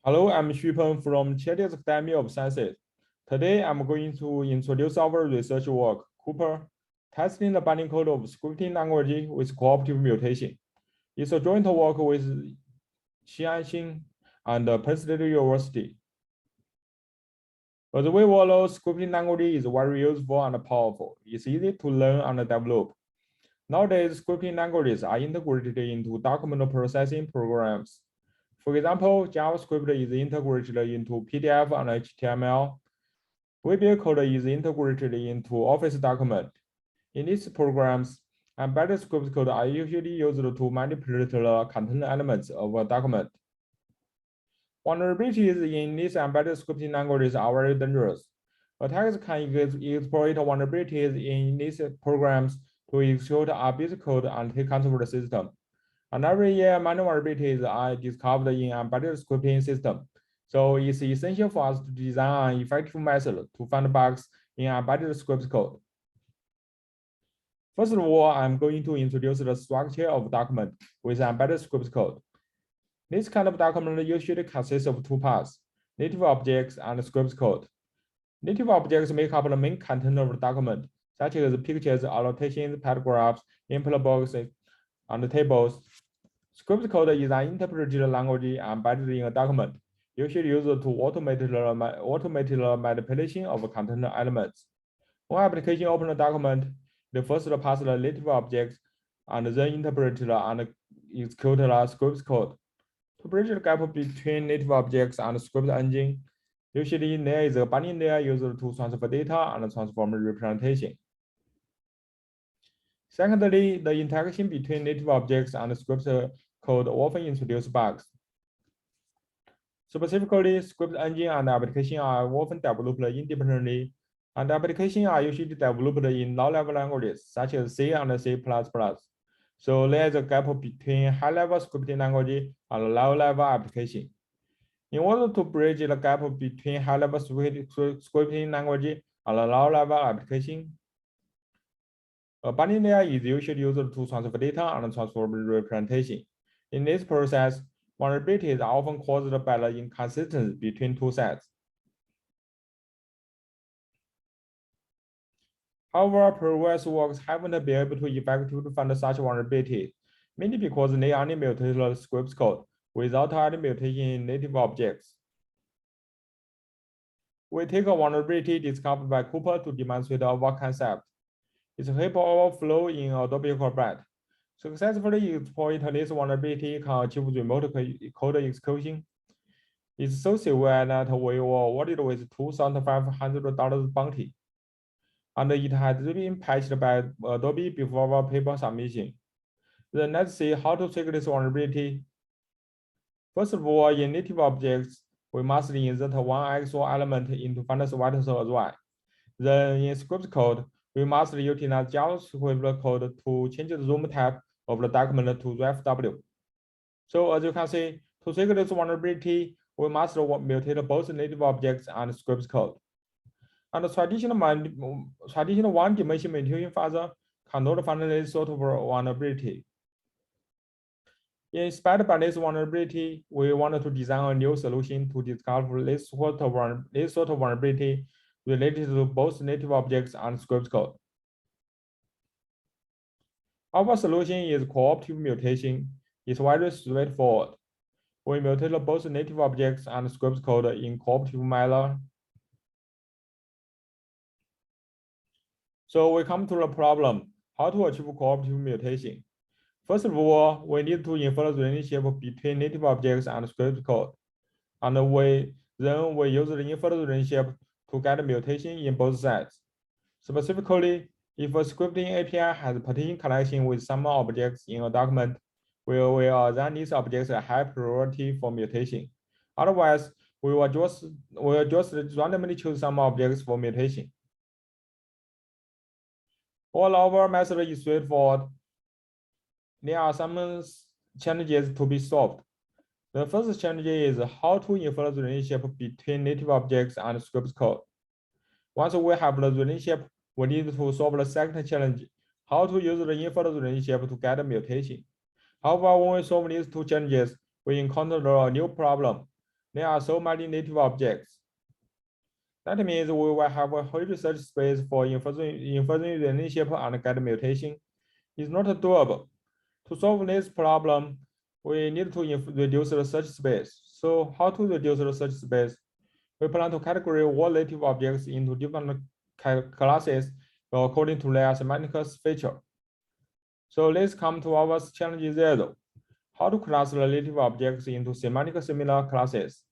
Hello, I'm Xu from Chinese Academy of Sciences. Today, I'm going to introduce our research work, Cooper, testing the binding code of scripting language with cooperative mutation. It's a joint work with Xianxin and Penn State University. As we all know, scripting language is very useful and powerful. It's easy to learn and develop. Nowadays, scripting languages are integrated into document processing programs. For example, JavaScript is integrated into PDF and HTML. VB code is integrated into Office document. In these programs, embedded script code are usually used to manipulate the content elements of a document. Vulnerabilities in these embedded scripting languages are very dangerous. Attackers can exploit vulnerabilities in these programs to execute abuse code and take control of the system. And every year, many vulnerabilities are discovered in embedded scripting system. So it's essential for us to design an effective method to find bugs in embedded script code. First of all, I'm going to introduce the structure of document with embedded script code. This kind of document usually consists of two parts, native objects and script code. Native objects make up the main content of the document, such as pictures, annotations, paragraphs, input boxes, and tables. Script code is an interpreted language embedded in a document, usually used to automate the manipulation of content elements. When application opens a document, they first pass the native objects and then interpret and execute the script code. To bridge the gap between native objects and script engine, usually there is a binding layer used to transfer data and transform representation. Secondly, the interaction between native objects and script code often introduce bugs. Specifically, script engine and application are often developed independently, and applications are usually developed in low-level languages such as C and C++. So there is a gap between high-level scripting language and low-level application. In order to bridge the gap between high-level scripting language and low-level application, a binding layer is usually used to transfer data and transform representation. In this process, vulnerabilities are often caused by the inconsistency between two sets. However, previous works haven't been able to effectively find such vulnerabilities, mainly because they only mutate the script code without any mutation in native objects. We take a vulnerability discovered by Cooper to demonstrate our concept. It's a heap overflow in Adobe Acrobat. Successfully exploit this vulnerability can achieve remote code execution. It's so severe that we were awarded with $2,500 bounty. And it has been patched by Adobe before our paper submission. Then let's see how to check this vulnerability. First of all, in native objects, we must insert one XOR element into funnels as well. Then in script code, we must utilize JavaScript code to change the zoom type of the document to RefW. So as you can see, to check this vulnerability, we must mutate both native objects and script code. And the traditional one-dimension mutation further cannot find this sort of vulnerability. Inspired by this vulnerability, we wanted to design a new solution to discover this sort of vulnerability related to both native objects and script code. Our solution is cooperative mutation. It's very straightforward. We mutate both native objects and script code in cooperative manner. So we come to the problem, how to achieve cooperative mutation. First of all, we need to infer the relationship between native objects and script code. And then we use the inferred relationship to get mutation in both sides. Specifically, if a scripting API has a partition connection with some objects in a document, we will assign these objects a high priority for mutation. Otherwise, we will just randomly choose some objects for mutation. All our method is straightforward. There are some challenges to be solved. The first challenge is how to infer the relationship between native objects and script code. Once we have the relationship, we need to solve the second challenge, how to use the inferred relationship to get a mutation. However, when we solve these two challenges, we encounter a new problem. There are so many native objects. That means we will have a huge search space for inferring relationship and get mutation. It's not doable. To solve this problem, we need to reduce the search space. So how to reduce the search space? We plan to categorize all native objects into different classes according to their semantic feature. So let's come to our challenge zero. How to class the native objects into semantic similar classes.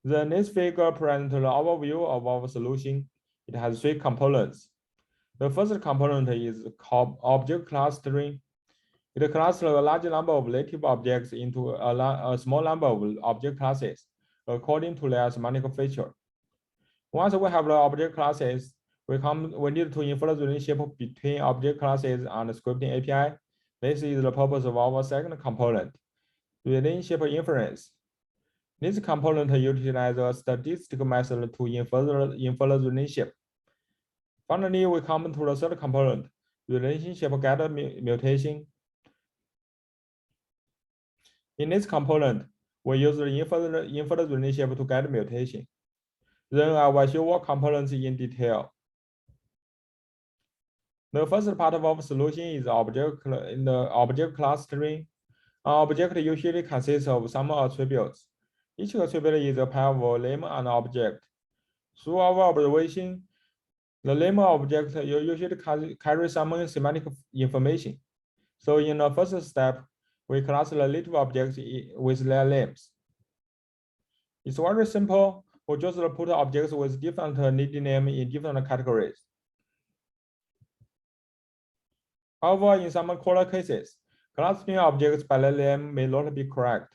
The next figure presents the overview of our solution. It has three components. The first component is called object clustering. It clusters a large number of native objects into a small number of object classes according to their semantic feature. Once we have the object classes, we need to infer the relationship between object classes and the scripting API. This is the purpose of our second component, relationship inference. This component utilizes a statistical method to infer the relationship. Finally, we come to the third component, relationship getter mutation. In this component, we use the inferred relationship to get mutation. Then I will show what components in detail. The first part of our solution is object clustering. An object usually consists of some attributes. Each attribute is a pair of name and object. Through our observation, the name object usually carries some semantic information. So in the first step, we class the native objects with their names. It's very simple. We just put objects with different native name in different categories. However, in some corner cases, clustering objects by their name may not be correct.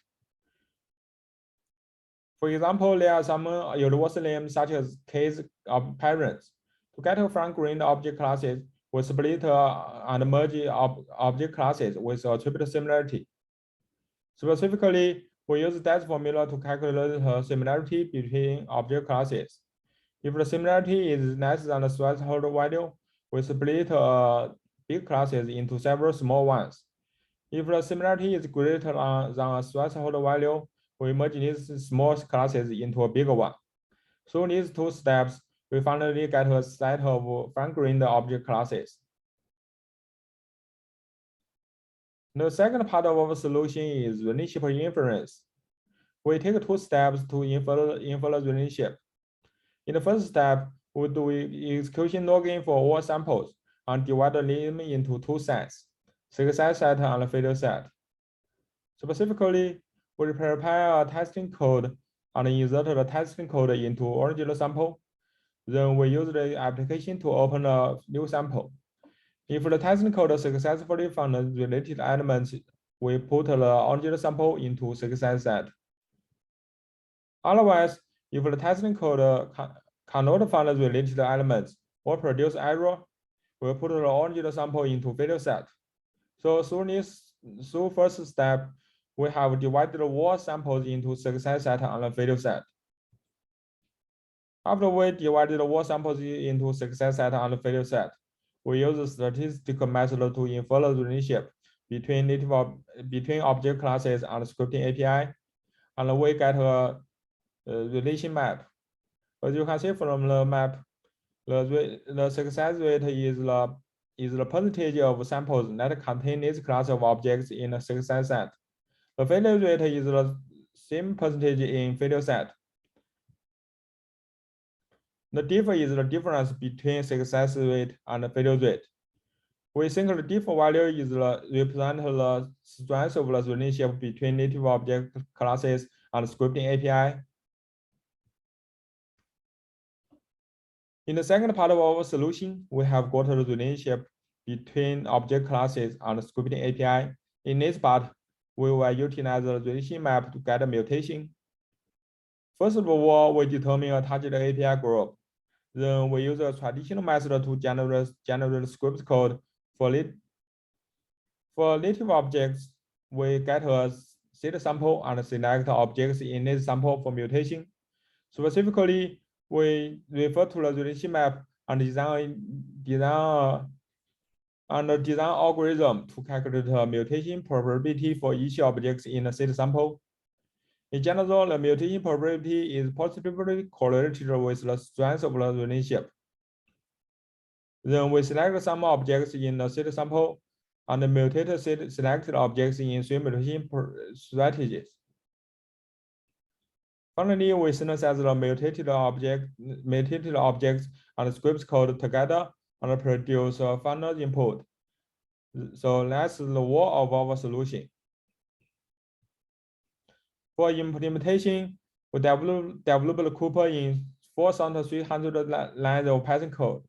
For example, there are some universal names such as case of parents. To get fine-grained object classes, we split and merge object classes with attribute similarity. Specifically, we use that formula to calculate the similarity between object classes. If the similarity is less than the threshold value, we split big classes into several small ones. If the similarity is greater than a threshold value, we merge these small classes into a bigger one. Through these two steps, we finally get a set of fine-grained object classes. The second part of our solution is relationship inference. We take two steps to infer the relationship. In the first step, we do execution logging for all samples and divide them into two sets, success set and failure set. Specifically, we prepare a testing code and insert the testing code into original sample. Then we use the application to open a new sample. If the testing code successfully found the related elements, we put the original sample into success set. Otherwise, if the testing code cannot find the related elements or produce error, we put the original sample into failure set. So through first step, we have divided all samples into success set and failure set. After we divided all samples into success set and failure set, we use the statistical method to infer the relationship between object classes and scripting API, and we get a relation map. As you can see from the map, the success rate is the percentage of samples that contain this class of objects in a success set. The failure rate is the same percentage in failure set. The diff is the difference between success rate and failure rate. We think the diff value is represent the strength of the relationship between native object classes and scripting API. In the second part of our solution, we have got the relationship between object classes and scripting API. In this part, we will utilize the relation map to get a mutation. First of all, we determine a target API group. Then we use a traditional method to generate script code for native objects. We get a seed sample and select objects in this sample for mutation. Specifically, we refer to the relation map and design algorithm to calculate the mutation probability for each object in the seed sample. In general, the mutation probability is positively correlated with the strength of the relationship. Then we select some objects in the seed sample and mutate selected objects in 3 mutation strategies. Finally, we synthesize the mutated objects and scripts code together and produce a final input. So that's the wall of our solution. For implementation, we developed Cooper in 4,300 lines of Python code.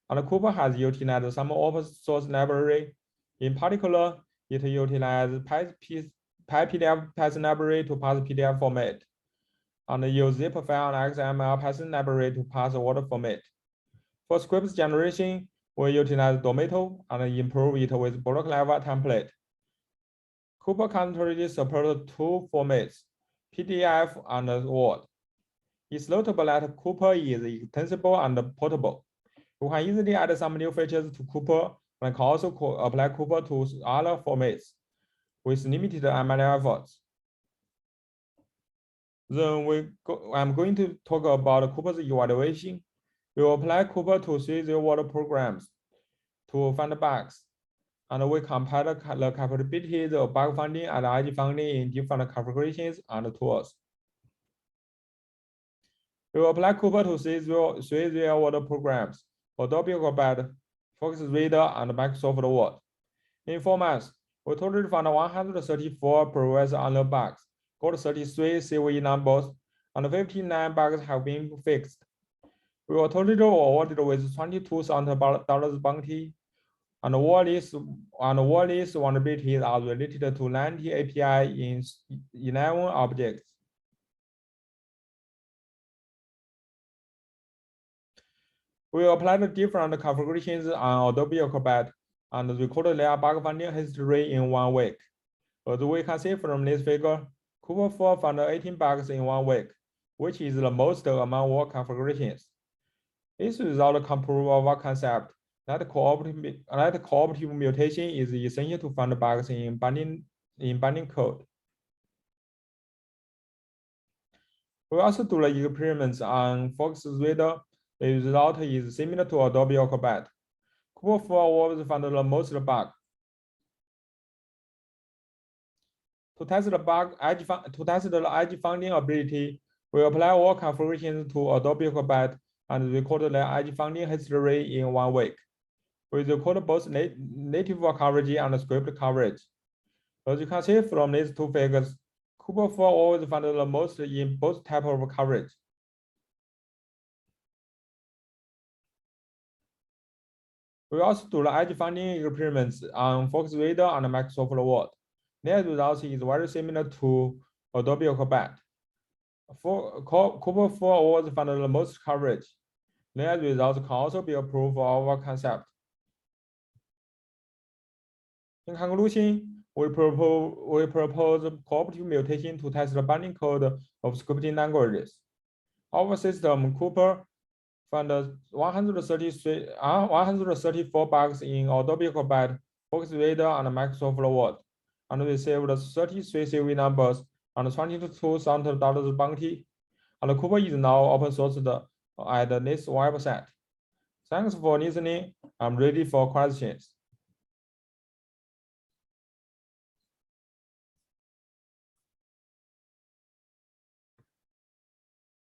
And Cooper has utilized some open source library. In particular, it utilizes PyPDF Python library to parse PDF format, and use zip file and XML Python library to parse Word format. For scripts generation, we utilize Domato and improve it with block level template. Cooper currently supports 2 formats, PDF and Word. It's notable that Cooper is extensible and portable. You can easily add some new features to Cooper and can also apply Cooper to other formats with limited ML efforts. Then I'm going to talk about Cooper's evaluation. We will apply Cooper to 3 real-world programs to find bugs, and we compare the capabilities of bug finding and edge finding in different configurations and tools. We will apply Cooper to 3 real-world programs: Adobe Acrobat, FoxReader, and Microsoft Word. In 4 months, we totally found 134 previous unknown bugs, got 33 CVE numbers, and 59 bugs have been fixed. We were totally awarded with $22,000 bounty, and all these vulnerabilities are related to 90 API in 11 objects. We applied different configurations on Adobe Acrobat and recorded their bug finding history in 1 week. As we can see from this figure, Cooper 4 found 18 bugs in 1 week, which is the most among all configurations. This result can prove our concept that cooperative mutation is essential to find bugs in binding code. We also do the experiments on FoxReader. The result is similar to Adobe Acrobat. Cooper 4 always found the most bug. To test the edge finding ability, we apply all configurations to Adobe Acrobat and record the edge finding history in 1 week. We record both native coverage and script coverage. As you can see from these 2 figures, Cooper 4 always found the most in both types of coverage. We also do the edge finding experiments on FoxReader and Microsoft Word. Their results is very similar to Adobe Acrobat. Cooper 4 always found the most coverage. Their results can also be a proof of our concept. In conclusion, we propose cooperative mutation to test the binding code of scripting languages. Our system, Cooper, found 134 bugs in Adobe Acrobat, FoxReader, and Microsoft Word, and received 33 CVE numbers and $22,000 bounty. And Cooper is now open sourced at this website. Thanks for listening. I'm ready for questions.